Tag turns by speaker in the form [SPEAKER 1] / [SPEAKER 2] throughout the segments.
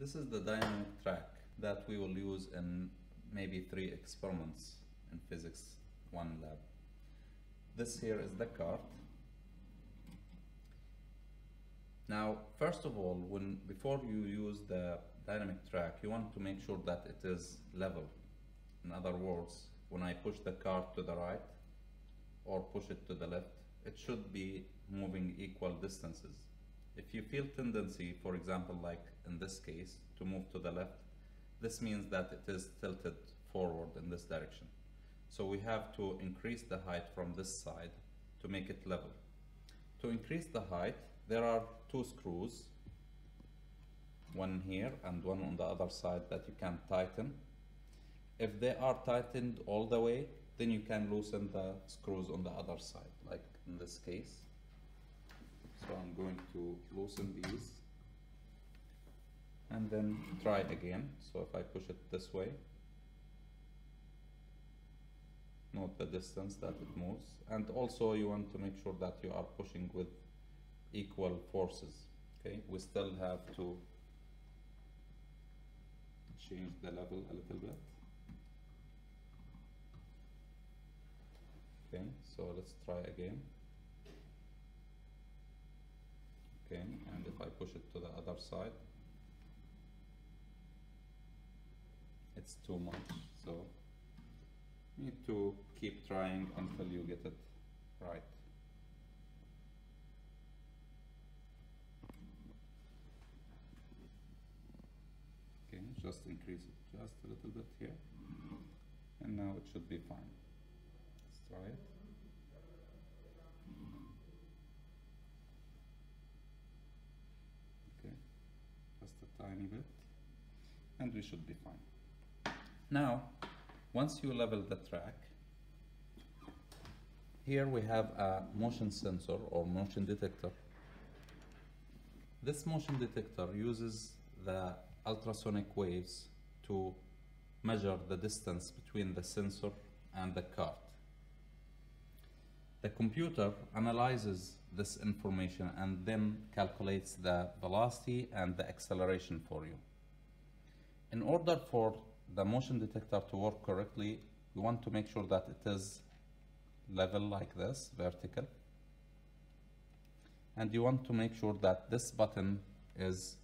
[SPEAKER 1] This is the dynamic track that we will use in maybe 3 experiments in Physics 1 lab. This here is the cart. Now, first of all, before you use the dynamic track, you want to make sure that it is level. In other words, when I push the cart to the right or push it to the left, it should be moving equal distances. If you feel tendency, for example, like in this case, to move to the left, this means that it is tilted forward in this direction. So we have to increase the height from this side to make it level. To increase the height, there are 2 screws, one here and one on the other side that you can tighten. If they are tightened all the way, then you can loosen the screws on the other side, like in this case. So I'm going to loosen these and then try again. So if I push it this way, note the distance that it moves. And also you want to make sure that you are pushing with equal forces. Okay, we still have to change the level a little bit. Okay, so let's try again. Okay, and if I push it to the other side, it's too much. So you need to keep trying until you get it right. Okay, just increase it just a little bit here, and now it should be fine. Let's try it. Okay, just a tiny bit, and we should be fine. Now, once you level the track, here we have a motion sensor or motion detector. This motion detector uses the ultrasonic waves to measure the distance between the sensor and the cart. The computer analyzes this information and then calculates the velocity and the acceleration for you. In order for the motion detector to work correctly, we want to make sure that it is level like this, vertical. And you want to make sure that this button is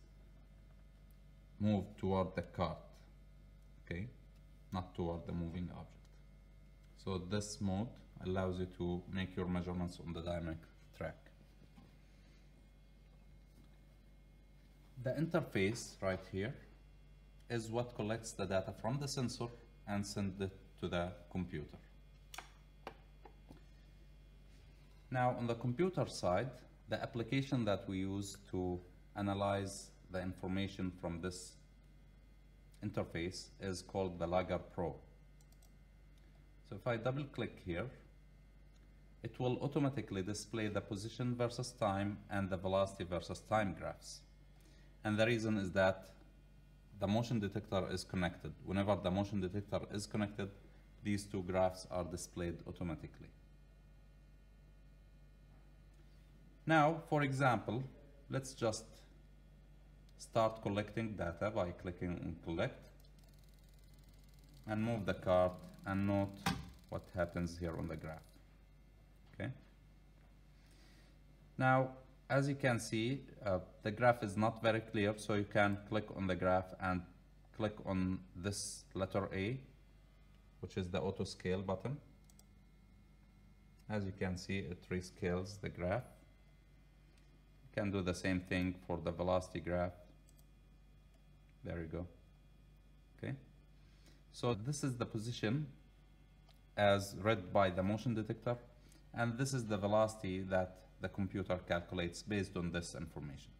[SPEAKER 1] moved toward the cart, okay, not toward the moving object. So this mode allows you to make your measurements on the dynamic track. The interface right here is what collects the data from the sensor and sends it to the computer. Now on the computer side, the application that we use to analyze the information from this interface is called the Lagger Pro. So if I double click here, it will automatically display the position versus time and the velocity versus time graphs. And the reason is that the motion detector is connected. Whenever the motion detector is connected, these 2 graphs are displayed automatically. Now, for example, let's just start collecting data by clicking on collect and move the cart and note what happens here on the graph. Okay. Now, as you can see, the graph is not very clear, so you can click on the graph and click on this letter A, which is the auto scale button. As you can see, it rescales the graph. You can do the same thing for the velocity graph. There you go. Okay. So this is the position as read by the motion detector, and this is the velocity that the computer calculates based on this information.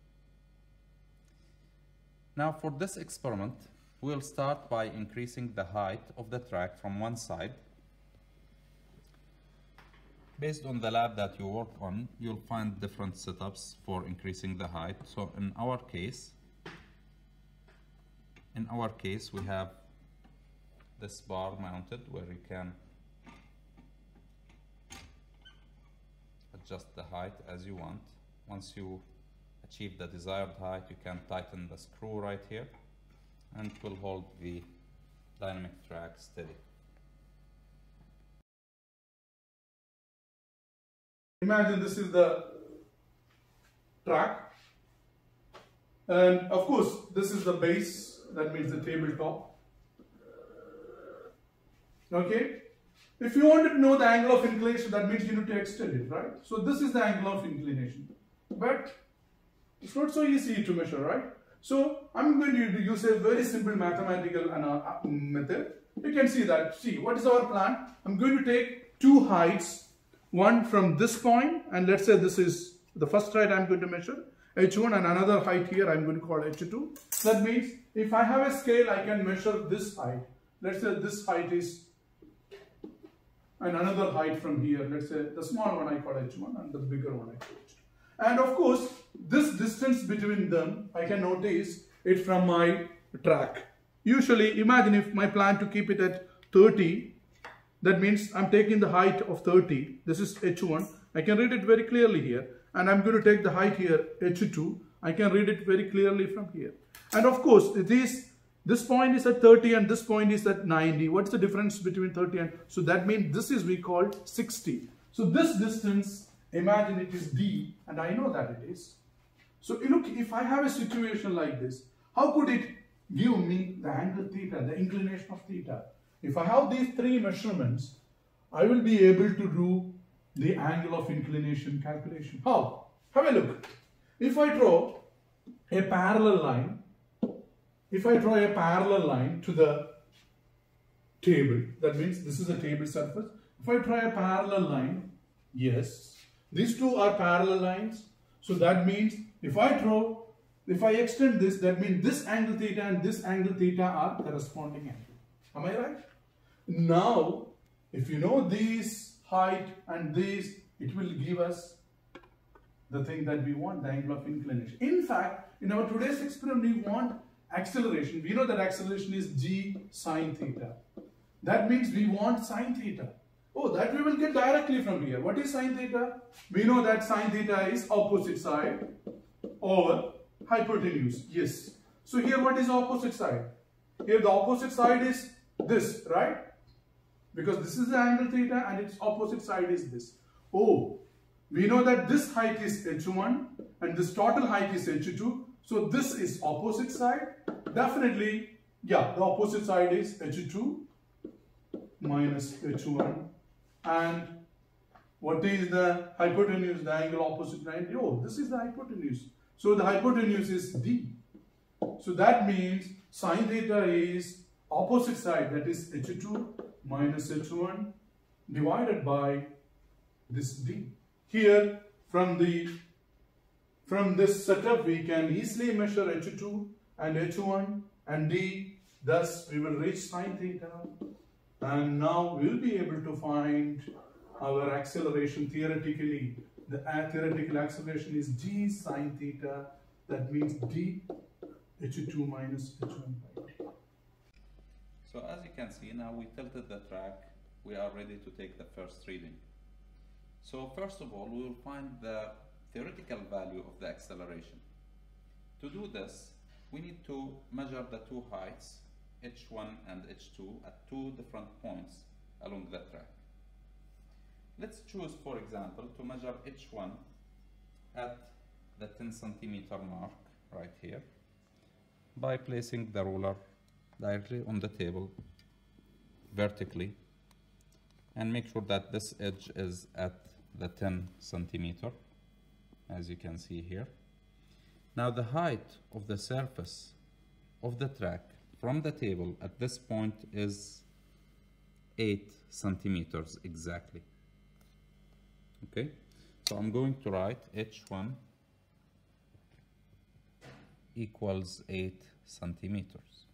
[SPEAKER 1] Now for this experiment, we'll start by increasing the height of the track from one side. Based on the lab that you work on, you'll find different setups for increasing the height. So in our case, we have this bar mounted where you can adjust the height as you want. Once you achieve the desired height, you can tighten the screw right here and it will hold the dynamic track steady.
[SPEAKER 2] Imagine this is the track, and of course this is the base, that means the tabletop. Okay, if you wanted to know the angle of inclination, that means you need to extend it, right? So this is the angle of inclination, but it's not so easy to measure, right? So I'm going to use a very simple mathematical method. You can see that. See, what is our plan? I'm going to take two heights, one from this point, and let's say this is the first height I'm going to measure, h1, and another height here I'm going to call h2. That means if I have a scale, I can measure this height. Let's say this height is, and another height from here. Let's say the small one I call h1 and the bigger one I call h2. And of course, this distance between them, I can notice it from my track. Usually, imagine if my plan to keep it at 30, that means I'm taking the height of 30. This is h1. I can read it very clearly here. And I'm going to take the height here, h2. I can read it very clearly from here. And of course, this point is at 30 and this point is at 90. What's the difference between 30 and... So that means this is we call 60. So this distance, imagine it is d, and I know that it is. So look, if I have a situation like this, how could it give me the angle theta, the inclination of theta? If I have these three measurements, I will be able to do the angle of inclination calculation. How? Have a look. If I draw a parallel line, to the table, that means this is a table surface. If I draw a parallel line, yes, these two are parallel lines. So that means if I extend this, that means this angle theta and this angle theta are corresponding angle. Am I right? Now, if you know this height and this, it will give us the thing that we want, the angle of inclination. In fact, in our today's experiment, we want acceleration. We know that acceleration is g sine theta. That means we want sine theta. Oh, that we will get directly from here. What is sine theta? We know that sine theta is opposite side over hypotenuse. Yes. So here what is opposite side? Here the opposite side is this, right? Because this is the angle theta and its opposite side is this. Oh, we know that this height is h1 and this total height is h2. So this is opposite side. Definitely, yeah, the opposite side is h2 minus h1. And what is the hypotenuse, the angle opposite 90? Oh, this is the hypotenuse. So the hypotenuse is d. So that means sine theta is opposite side, that is h2 minus h1 divided by this d. Here from this setup we can easily measure h2 and h1 and d. Thus we will reach sine theta. And now we'll be able to find our acceleration theoretically. The theoretical acceleration is g sine theta. That means d h2 minus h1 by d.
[SPEAKER 1] So as you can see, now we tilted the track. We are ready to take the first reading. So first of all, we will find the theoretical value of the acceleration. To do this, we need to measure the two heights, h1 and h2, at two different points along the track. Let's choose, for example, to measure h1 at the 10 centimeter mark right here by placing the ruler directly on the table vertically, and make sure that this edge is at the 10 centimeter, as you can see here. Now the height of the surface of the track from the table at this point is 8 centimeters exactly. Okay, so I'm going to write h1 equals 8 centimeters.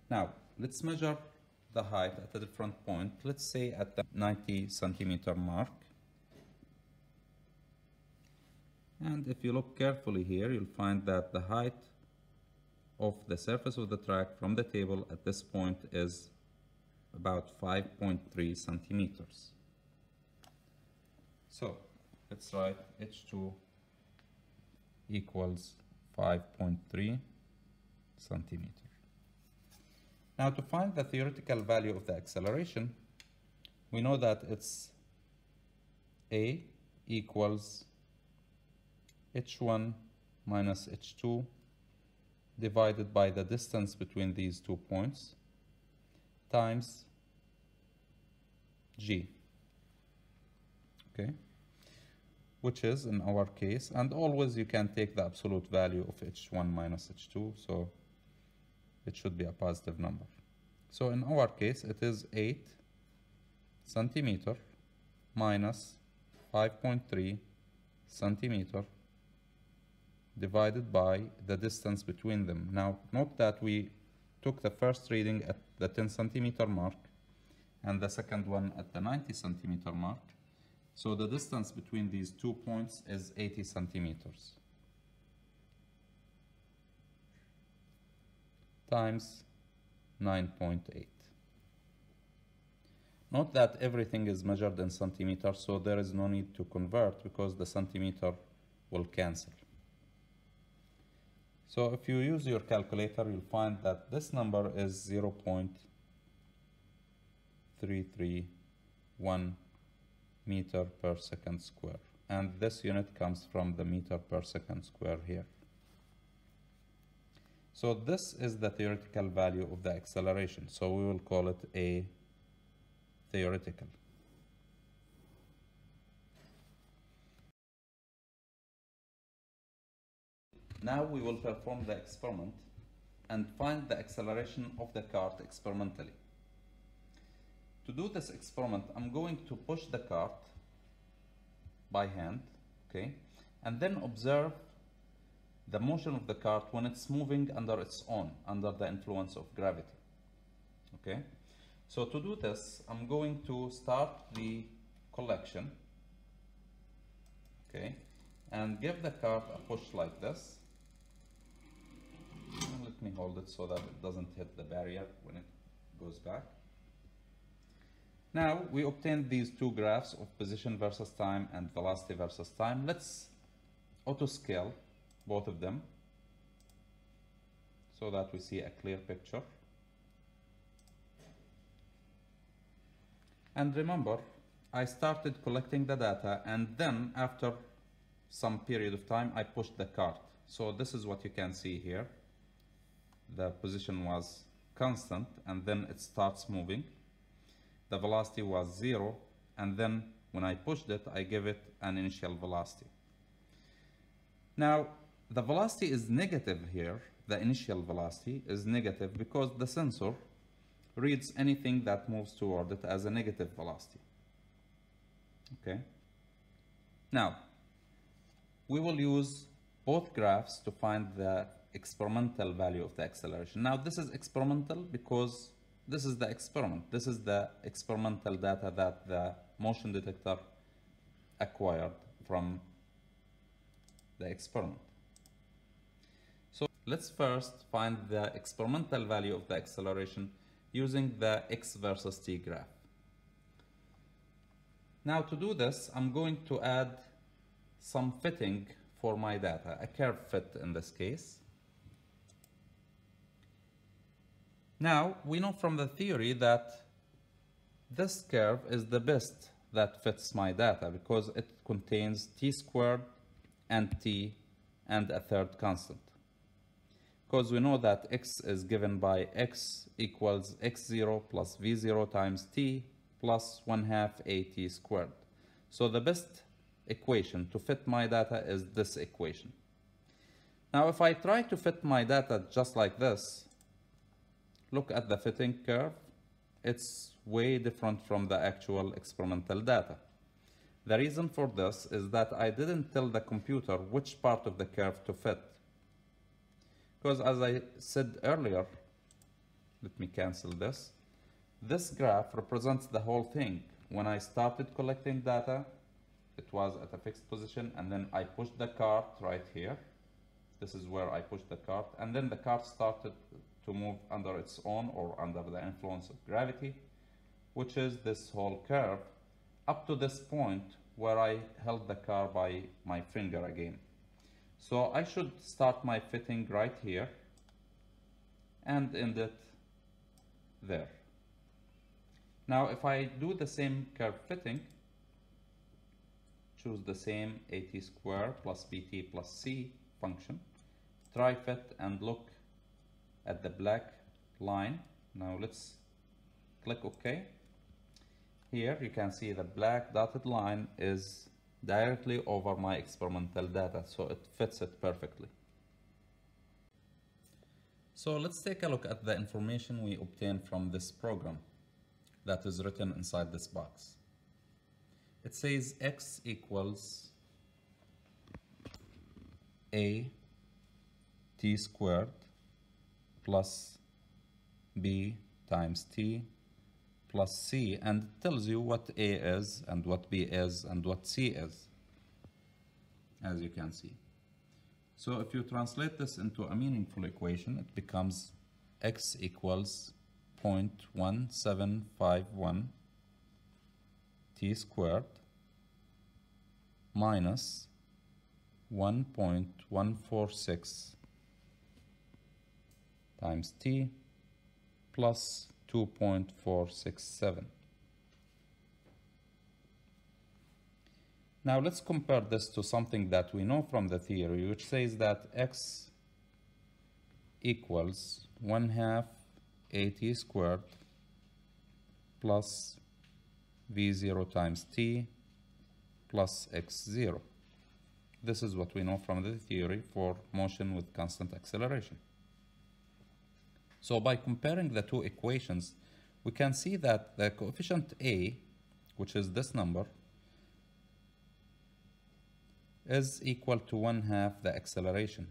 [SPEAKER 1] Now let's measure the height at a different point. Let's say at the 90 centimeter mark. And if you look carefully here, you'll find that the height of the surface of the track from the table at this point is about 5.3 centimeters. So let's write h2 equals 5.3 centimeter. Now to find the theoretical value of the acceleration, we know that it's A equals h1 minus h2 divided by the distance between these 2 points times g, okay, which is in our case, and always you can take the absolute value of h1 minus h2, so it should be a positive number. So in our case it is 8 centimeter minus 5.3 centimeter divided by the distance between them. Now note that we took the first reading at the 10 centimeter mark and the second one at the 90 centimeter mark. So the distance between these 2 points is 80 centimeters times 9.8. Note that everything is measured in centimeters, so there is no need to convert because the centimeter will cancel. So if you use your calculator, you'll find that this number is 0.331 meter per second square. And this unit comes from the meter per second square here. So this is the theoretical value of the acceleration. So we will call it A theoretical. Now we will perform the experiment and find the acceleration of the cart experimentally. To do this experiment, I'm going to push the cart by hand, okay, and then observe the motion of the cart when it's moving under its own, under the influence of gravity, okay. So to do this, I'm going to start the collection, okay, and give the cart a push like this. And let me hold it so that it doesn't hit the barrier when it goes back. Now we obtained these two graphs of position versus time and velocity versus time. Let's auto scale both of them so that we see a clear picture. And remember, I started collecting the data and then after some period of time I pushed the cart. So this is what you can see here. The position was constant and then it starts moving. The velocity was 0 and then when I pushed it I give it an initial velocity. Now the velocity is negative here. The initial velocity is negative because the sensor reads anything that moves toward it as a negative velocity. Okay. Now, we will use both graphs to find the experimental value of the acceleration. Now, this is experimental because this is the experiment. This is the experimental data that the motion detector acquired from the experiment. So let's first find the experimental value of the acceleration using the x versus t graph. Now to do this, I'm going to add some fitting for my data, a curve fit in this case. Now we know from the theory that this curve is the best that fits my data because it contains t squared and t and a third constant. Because we know that x is given by x equals x0 plus v0 times t plus 1/2 at squared. So the best equation to fit my data is this equation. Now if I try to fit my data just like this, look at the fitting curve, it's way different from the actual experimental data. The reason for this is that I didn't tell the computer which part of the curve to fit. Because as I said earlier, let me cancel this. This graph represents the whole thing. When I started collecting data, it was at a fixed position and then I pushed the cart right here. This is where I pushed the cart and then the cart started to move under its own or under the influence of gravity, which is this whole curve up to this point where I held the car by my finger again. So I should start my fitting right here and end it there. Now if I do the same curve fitting, choose the same AT square plus BT plus C function, try fit and look at the black line. Now let's click OK. Here you can see the black dotted line is directly over my experimental data, so it fits it perfectly. So let's take a look at the information we obtained from this program that is written inside this box. It says x equals a t squared plus b times t plus c, and it tells you what a is and what b is and what c is, as you can see. So if you translate this into a meaningful equation, it becomes x equals 0.1751 t squared minus 1.146 times t plus 2.467. Now let's compare this to something that we know from the theory, which says that x equals 1/2 at squared plus v0 times t plus x0. This is what we know from the theory for motion with constant acceleration. So by comparing the two equations, we can see that the coefficient a, which is this number, is equal to 1/2 the acceleration.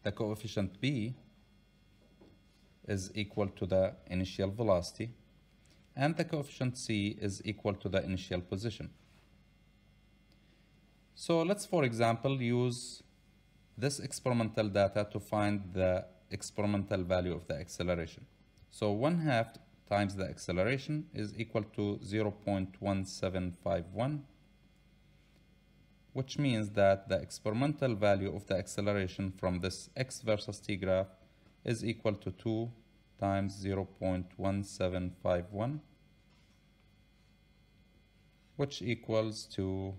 [SPEAKER 1] The coefficient b is equal to the initial velocity, and the coefficient c is equal to the initial position. So let's, for example, use this experimental data to find the experimental value of the acceleration. So 1/2 times the acceleration is equal to 0.1751, which means that the experimental value of the acceleration from this x versus t graph is equal to 2 times 0.1751, which equals to,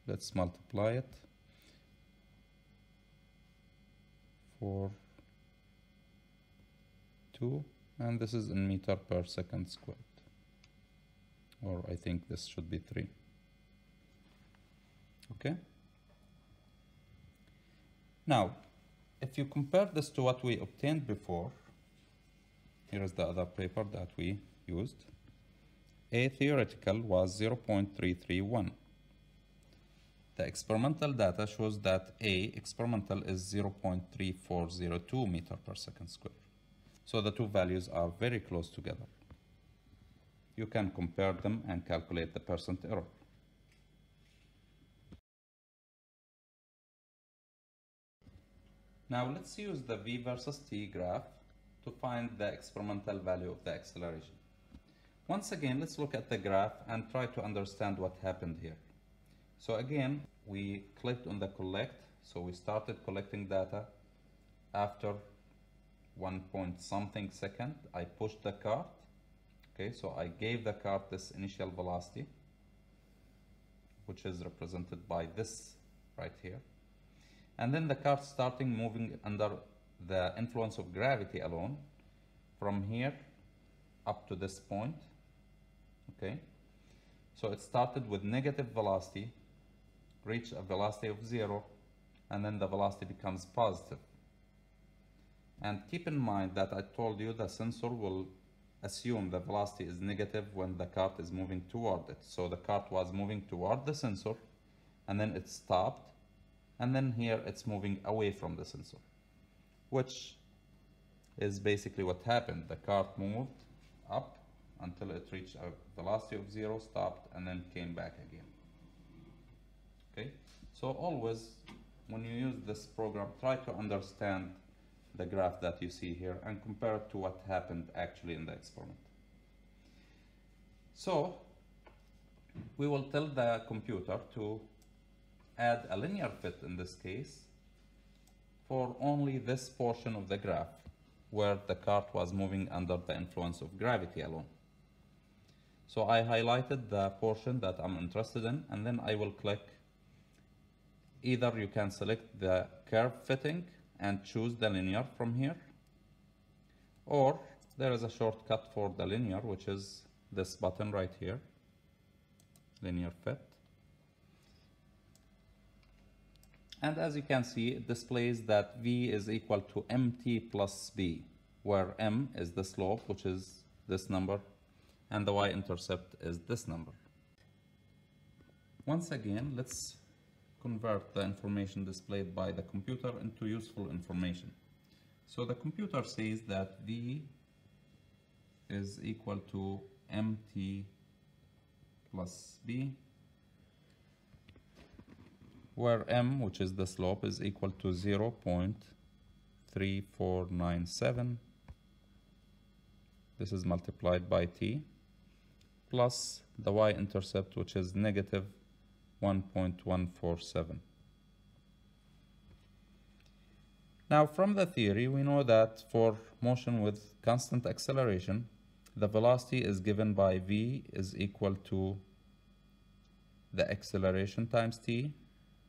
[SPEAKER 1] let's multiply it, 4.2, and this is in meter per second squared, or I think this should be 3. Okay. Now, if you compare this to what we obtained before, here is the other paper that we used. A theoretical was 0.331. The experimental data shows that A experimental is 0.3402 meter per second squared. So the two values are very close together. You can compare them and calculate the percent error. Now let's use the v versus t graph to find the experimental value of the acceleration. Once again, let's look at the graph and try to understand what happened here. So again, we clicked on the collect, so we started collecting data. After 1 point something second, I pushed the cart. Okay, so I gave the cart this initial velocity, which is represented by this right here. And then the cart starting moving under the influence of gravity alone from here up to this point. Okay, so it started with negative velocity, reached a velocity of 0, and then the velocity becomes positive. And keep in mind that I told you the sensor will assume the velocity is negative when the cart is moving toward it. So the cart was moving toward the sensor, and then it stopped, and then here it's moving away from the sensor, which is basically what happened. The cart moved up until it reached a velocity of 0, stopped, and then came back again. Okay, so always when you use this program, try to understand the graph that you see here and compare it to what happened actually in the experiment. So we will tell the computer to add a linear fit in this case for only this portion of the graph. where the cart was moving under the influence of gravity alone. So I highlighted the portion that I'm interested in, and then I will click. Either you can select the curve fitting and choose the linear from here, or there is a shortcut for the linear, which is this button right here, linear fit. And as you can see, it displays that V is equal to mt plus b, where m is the slope, which is this number, and the y-intercept is this number. Once again, let's convert the information displayed by the computer into useful information. So the computer says that V is equal to mt plus b, where m, which is the slope, is equal to 0.3497. This is multiplied by t, plus the y-intercept, which is negative 1.147. Now, from the theory, we know that for motion with constant acceleration, the velocity is given by v is equal to the acceleration times t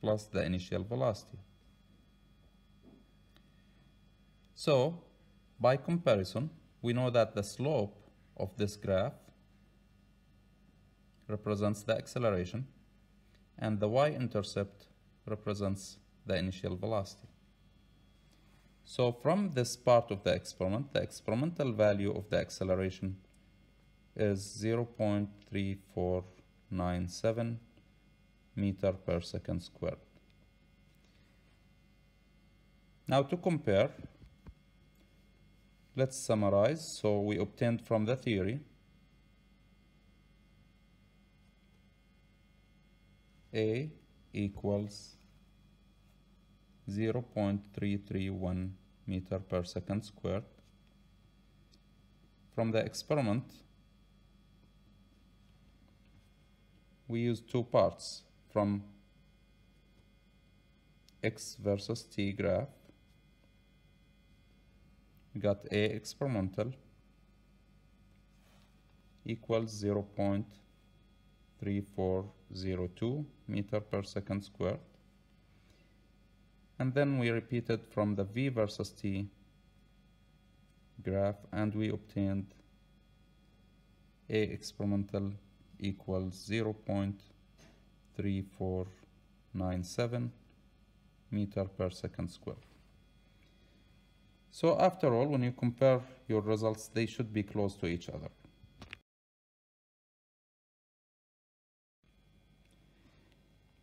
[SPEAKER 1] plus the initial velocity. So, by comparison, we know that the slope of this graph represents the acceleration, and the y-intercept represents the initial velocity. So from this part of the experiment, the experimental value of the acceleration is 0.3497 meter per second squared. Now to compare, let's summarize. So we obtained from the theory A equals 0.331 meter per second squared. From the experiment, we used two parts from x versus t graph. We got A experimental equals 0.3402 meter per second squared. And then we repeated from the V versus T graph, and we obtained A experimental equals 0.3497 meter per second squared. So after all, when you compare your results, they should be close to each other.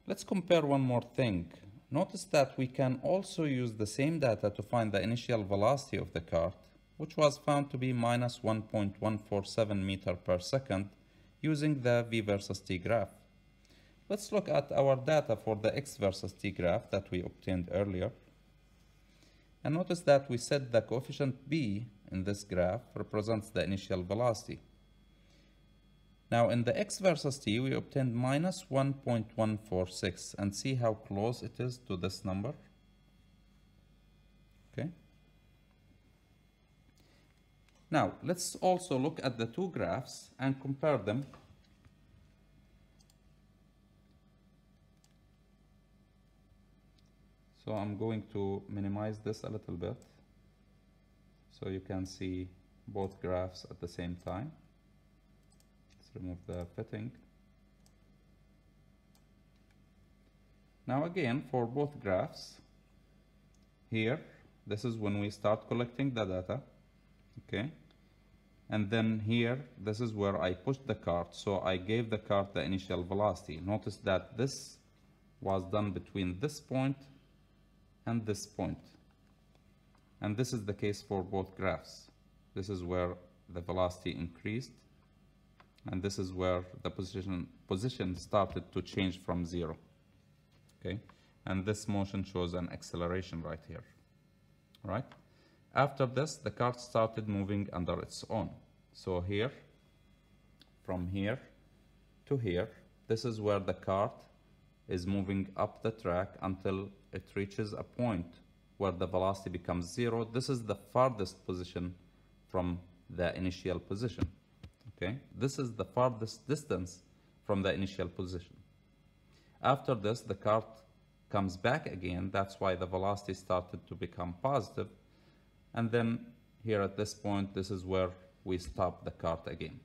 [SPEAKER 1] Let's compare one more thing. Notice that we can also use the same data to find the initial velocity of the cart, which was found to be minus 1.147 meter per second using the V versus T graph. Let's look at our data for the X versus T graph that we obtained earlier. And notice that we said the coefficient B in this graph represents the initial velocity. Now in the X versus T, we obtained minus 1.146, and see how close it is to this number. Okay. Now let's also look at the two graphs and compare them. So I'm going to minimize this a little bit so you can see both graphs at the same time. Remove the fitting. Now again, for both graphs, here, this is when we start collecting the data, okay? And then here, this is where I pushed the cart, so I gave the cart the initial velocity. Notice that this was done between this point and this point. And this is the case for both graphs. This is where the velocity increased, and this is where the position started to change from 0. Okay, and this motion shows an acceleration right here. Right? After this, the cart started moving under its own. So here, from here to here, this is where the cart is moving up the track until it reaches a point where the velocity becomes 0. This is the farthest position from the initial position. Okay, this is the farthest distance from the initial position. After this, the cart comes back again. That's why the velocity started to become positive. And then here at this point, this is where we stop the cart again.